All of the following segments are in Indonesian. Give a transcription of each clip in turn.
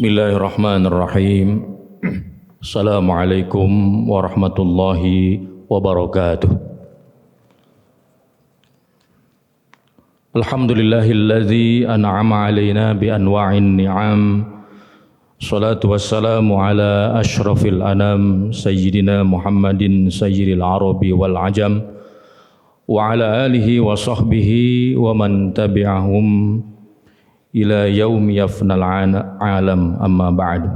Bismillahirrahmanirrahim. Assalamualaikum warahmatullahi wabarakatuh. Alhamdulillahilladzi an'ama alaina bi anwa'in ni'am. Salatu wassalamu ala asyrafil anam sayyidina Muhammadin sayyidil arabi wal ajam wa ala alihi wa sahbihi wa man tabi'ahum ila yaumi yafnal alam amma ba'd.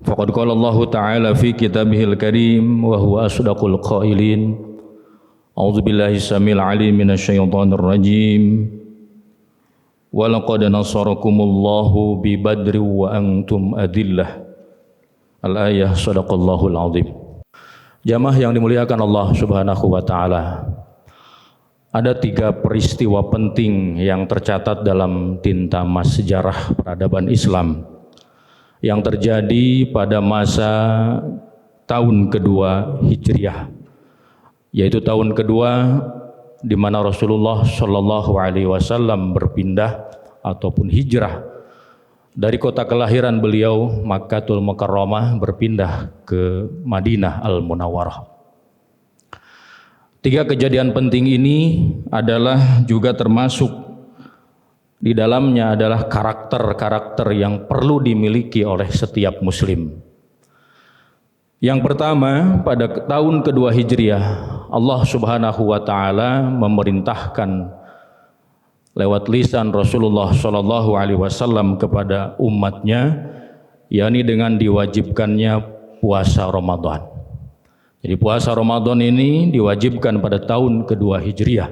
Faqad qala Allah ta'ala fi kitabihil karim wa huwa asdaqul qailin. A'udzu billahi samil alim minasyaitonir rajim. Wa laqad nasarakumullahu bi badri wa antum adillah. Al-ayah sadaqallahul azim. Jamaah yang dimuliakan Allah Subhanahu wa taala. Ada 3 peristiwa penting yang tercatat dalam tinta emas sejarah peradaban Islam yang terjadi pada masa tahun kedua Hijriah, yaitu tahun kedua di mana Rasulullah Shallallahu Alaihi Wasallam berpindah ataupun hijrah dari kota kelahiran beliau Makkatul Mukarramah berpindah ke Madinah Al-Munawwarah. 3 kejadian penting ini adalah juga termasuk di dalamnya adalah karakter-karakter yang perlu dimiliki oleh setiap muslim. Yang pertama, pada tahun kedua Hijriah, Allah Subhanahu wa taala memerintahkan lewat lisan Rasulullah Shallallahu alaihi wasallam kepada umatnya, yakni dengan diwajibkannya puasa Ramadan. Jadi puasa Ramadan ini diwajibkan pada tahun kedua Hijriah.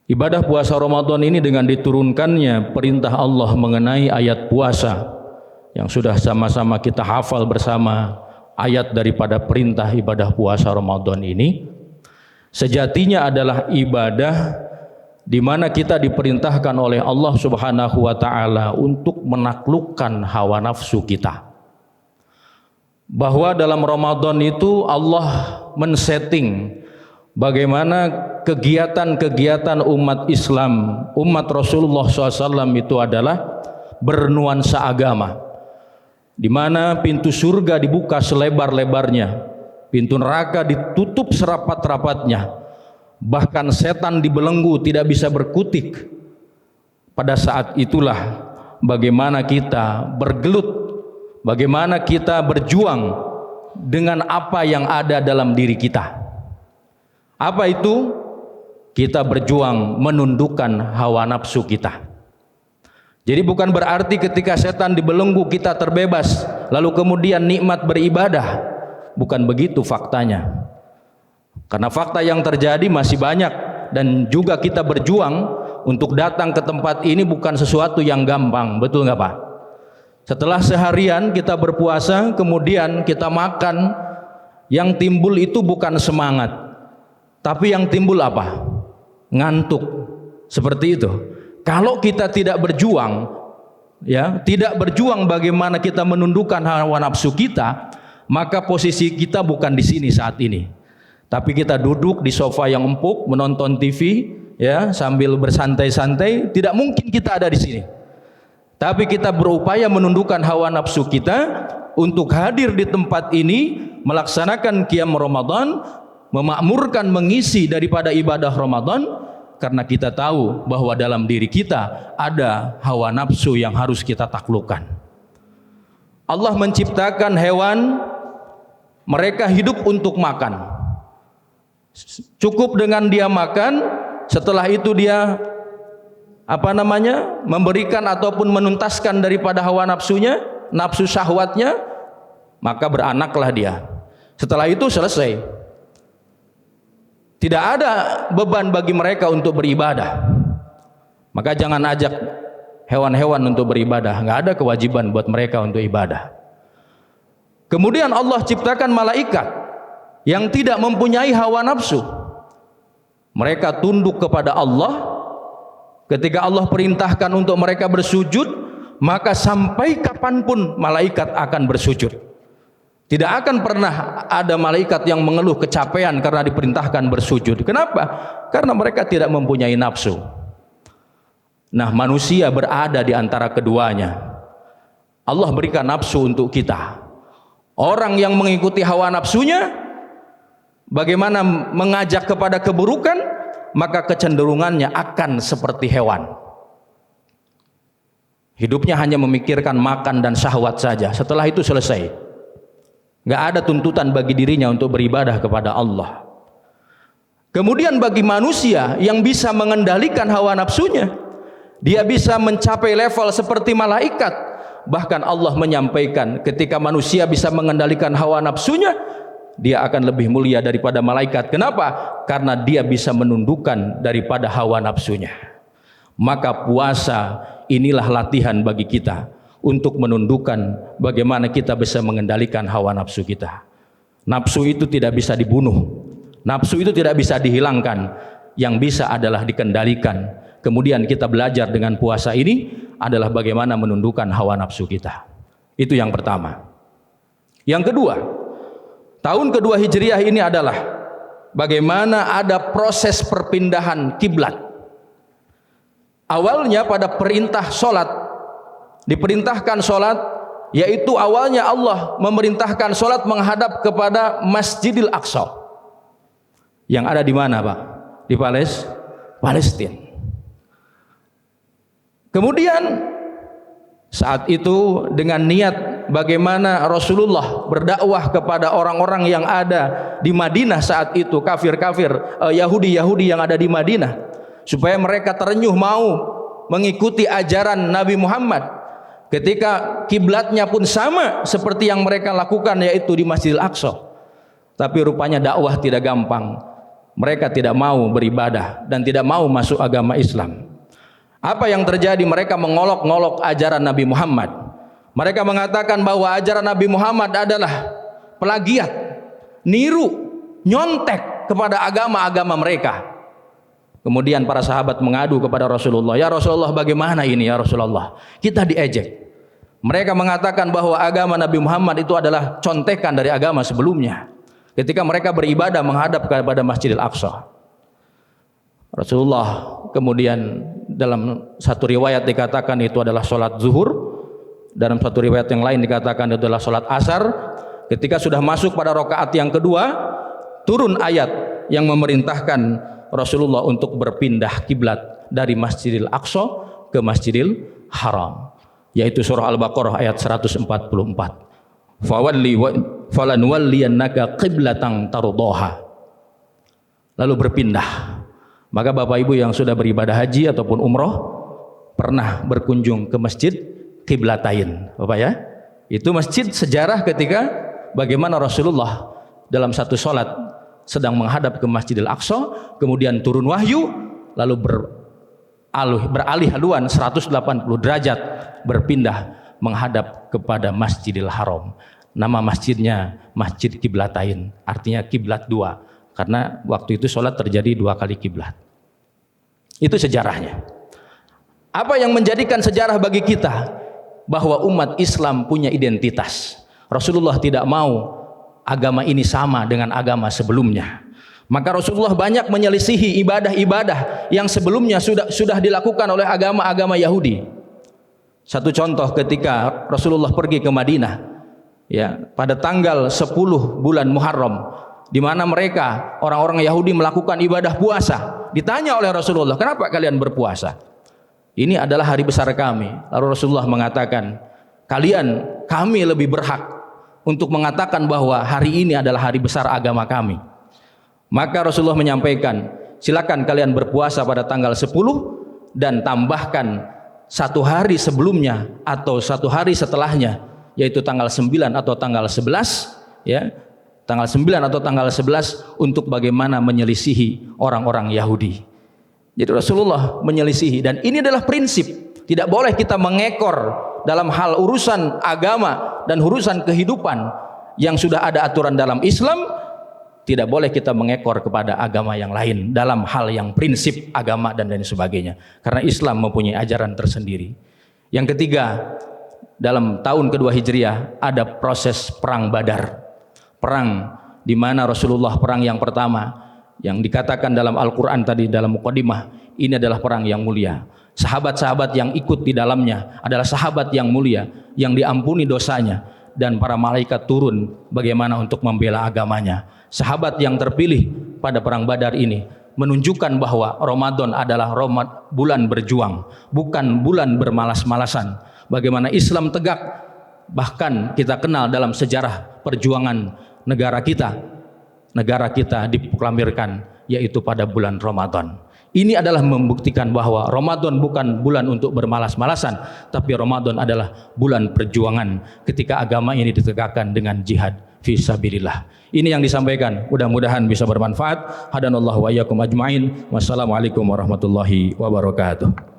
Ibadah puasa Ramadan ini dengan diturunkannya perintah Allah mengenai ayat puasa yang sudah sama-sama kita hafal bersama, ayat daripada perintah ibadah puasa Ramadan ini sejatinya adalah ibadah di mana kita diperintahkan oleh Allah Subhanahu wa taala untuk menaklukkan hawa nafsu kita. Bahwa dalam Ramadan itu Allah men-setting bagaimana kegiatan-kegiatan umat Islam, umat Rasulullah SAW itu adalah bernuansa agama, di mana pintu surga dibuka selebar-lebarnya, pintu neraka ditutup serapat-rapatnya, bahkan setan dibelenggu tidak bisa berkutik. Pada saat itulah bagaimana kita bergelut, bagaimana kita berjuang dengan apa yang ada dalam diri kita. Apa itu? Kita berjuang menundukkan hawa nafsu kita. Jadi bukan berarti ketika setan dibelenggu kita terbebas, lalu kemudian nikmat beribadah. Bukan begitu faktanya. Karena fakta yang terjadi masih banyak, dan juga kita berjuang untuk datang ke tempat ini bukan sesuatu yang gampang. Betul nggak Pak? Setelah seharian kita berpuasa, kemudian kita makan, yang timbul itu bukan semangat, tapi yang timbul apa? Ngantuk. Seperti itu. Kalau kita tidak berjuang, ya, tidak berjuang bagaimana kita menundukkan hawa nafsu kita, maka posisi kita bukan di sini saat ini. Tapi kita duduk di sofa yang empuk, menonton TV, ya, sambil bersantai-santai, tidak mungkin kita ada di sini. Tapi kita berupaya menundukkan hawa nafsu kita untuk hadir di tempat ini, melaksanakan qiyam Ramadan, memakmurkan mengisi daripada ibadah Ramadan, karena kita tahu bahwa dalam diri kita ada hawa nafsu yang harus kita taklukkan. Allah menciptakan hewan, mereka hidup untuk makan. Cukup dengan dia makan, setelah itu dia memberikan ataupun menuntaskan daripada hawa nafsunya, nafsu syahwatnya, maka beranaklah dia. Setelah itu selesai. Tidak ada beban bagi mereka untuk beribadah. Maka jangan ajak hewan-hewan untuk beribadah, nggak ada kewajiban buat mereka untuk ibadah. Kemudian Allah ciptakan malaikat yang tidak mempunyai hawa nafsu. Mereka tunduk kepada Allah. Ketika Allah perintahkan untuk mereka bersujud, maka sampai kapanpun malaikat akan bersujud. Tidak akan pernah ada malaikat yang mengeluh kecapean karena diperintahkan bersujud. Kenapa? Karena mereka tidak mempunyai nafsu. Nah, manusia berada di antara keduanya. Allah berikan nafsu untuk kita. Orang yang mengikuti hawa nafsunya, bagaimana mengajak kepada keburukan, maka kecenderungannya akan seperti hewan. Hidupnya hanya memikirkan makan dan syahwat saja. Setelah itu selesai. Gak ada tuntutan bagi dirinya untuk beribadah kepada Allah. Kemudian bagi manusia yang bisa mengendalikan hawa nafsunya, dia bisa mencapai level seperti malaikat. Bahkan Allah menyampaikan ketika manusia bisa mengendalikan hawa nafsunya, dia akan lebih mulia daripada malaikat. Kenapa? Karena dia bisa menundukkan daripada hawa nafsunya. Maka puasa inilah latihan bagi kita untuk menundukkan bagaimana kita bisa mengendalikan hawa nafsu kita. Nafsu itu tidak bisa dibunuh. Nafsu itu tidak bisa dihilangkan. Yang bisa adalah dikendalikan. Kemudian kita belajar dengan puasa ini adalah bagaimana menundukkan hawa nafsu kita. Itu yang pertama. Yang kedua, tahun kedua Hijriah ini adalah bagaimana ada proses perpindahan kiblat. Awalnya pada perintah solat, diperintahkan solat, yaitu awalnya Allah memerintahkan solat menghadap kepada Masjidil Aqsa. Yang ada di mana, Pak? Di Palestina. Kemudian saat itu dengan niat bagaimana Rasulullah berdakwah kepada orang-orang yang ada di Madinah saat itu, kafir-kafir, Yahudi-Yahudi yang ada di Madinah, supaya mereka terenyuh mau mengikuti ajaran Nabi Muhammad. Ketika kiblatnya pun sama seperti yang mereka lakukan, yaitu di Masjidil Aqsa. Tapi rupanya dakwah tidak gampang. Mereka tidak mau beribadah dan tidak mau masuk agama Islam. Apa yang terjadi? Mereka mengolok-ngolok ajaran Nabi Muhammad. Mereka mengatakan bahwa ajaran Nabi Muhammad adalah plagiat, niru, nyontek kepada agama-agama mereka. Kemudian para sahabat mengadu kepada Rasulullah, "Ya Rasulullah, bagaimana ini ya Rasulullah? Kita diejek." Mereka mengatakan bahwa agama Nabi Muhammad itu adalah contekan dari agama sebelumnya. Ketika mereka beribadah menghadap kepada Masjidil Aqsa, Rasulullah kemudian dalam satu riwayat dikatakan itu adalah sholat zuhur, dalam satu riwayat yang lain dikatakan itu adalah sholat asar. Ketika sudah masuk pada rakaat yang kedua, turun ayat yang memerintahkan Rasulullah untuk berpindah kiblat dari Masjidil Aqsa ke Masjidil Haram, yaitu surah Al-Baqarah ayat 144. Falanwalliyannaka qiblatan tardaha. Lalu berpindah. Maka Bapak Ibu yang sudah beribadah haji ataupun umroh pernah berkunjung ke masjid Qiblatain, Bapak ya? Itu masjid sejarah ketika bagaimana Rasulullah dalam satu sholat sedang menghadap ke Masjidil Aqsa, kemudian turun wahyu, lalu beralih haluan 180 derajat berpindah menghadap kepada Masjidil Haram. Nama masjidnya Masjid Qiblatain, artinya kiblat dua, karena waktu itu sholat terjadi dua kali kiblat. Itu sejarahnya. Apa yang menjadikan sejarah bagi kita bahwa umat Islam punya identitas. Rasulullah tidak mau agama ini sama dengan agama sebelumnya. Maka Rasulullah banyak menyelisihi ibadah-ibadah yang sebelumnya sudah dilakukan oleh agama-agama Yahudi. Satu contoh, ketika Rasulullah pergi ke Madinah, ya, pada tanggal 10 bulan Muharram, di mana mereka orang-orang Yahudi melakukan ibadah puasa. Ditanya oleh Rasulullah, "Kenapa kalian berpuasa?" "Ini adalah hari besar kami." Lalu Rasulullah mengatakan, kami lebih berhak untuk mengatakan bahwa hari ini adalah hari besar agama kami. Maka Rasulullah menyampaikan, "Silakan kalian berpuasa pada tanggal 10 dan tambahkan satu hari sebelumnya atau satu hari setelahnya, yaitu tanggal 9 atau tanggal 11, ya, tanggal 9 atau tanggal 11 untuk bagaimana menyelisihi orang-orang Yahudi." Jadi Rasulullah menyelisihi, dan ini adalah prinsip. Tidak boleh kita mengekor dalam hal urusan agama dan urusan kehidupan yang sudah ada aturan dalam Islam. Tidak boleh kita mengekor kepada agama yang lain dalam hal yang prinsip agama dan lain sebagainya, karena Islam mempunyai ajaran tersendiri. Yang ketiga, dalam tahun kedua Hijriah ada proses perang Badar. Perang di mana Rasulullah, perang yang pertama yang dikatakan dalam Al-Quran tadi dalam Muqaddimah, ini adalah perang yang mulia. Sahabat-sahabat yang ikut di dalamnya adalah sahabat yang mulia, yang diampuni dosanya, dan para malaikat turun bagaimana untuk membela agamanya. Sahabat yang terpilih pada perang Badar ini menunjukkan bahwa Ramadan adalah bulan berjuang, bukan bulan bermalas-malasan. Bagaimana Islam tegak, bahkan kita kenal dalam sejarah perjuangan negara kita diproklamirkan yaitu pada bulan Ramadan. Ini adalah membuktikan bahwa Ramadan bukan bulan untuk bermalas-malasan, tapi Ramadan adalah bulan perjuangan ketika agama ini ditegakkan dengan jihad fisabilillah. Ini yang disampaikan, mudah-mudahan bisa bermanfaat. Hadanallahu wa iyyakum ajmain. Wassalamualaikum warahmatullahi wabarakatuh.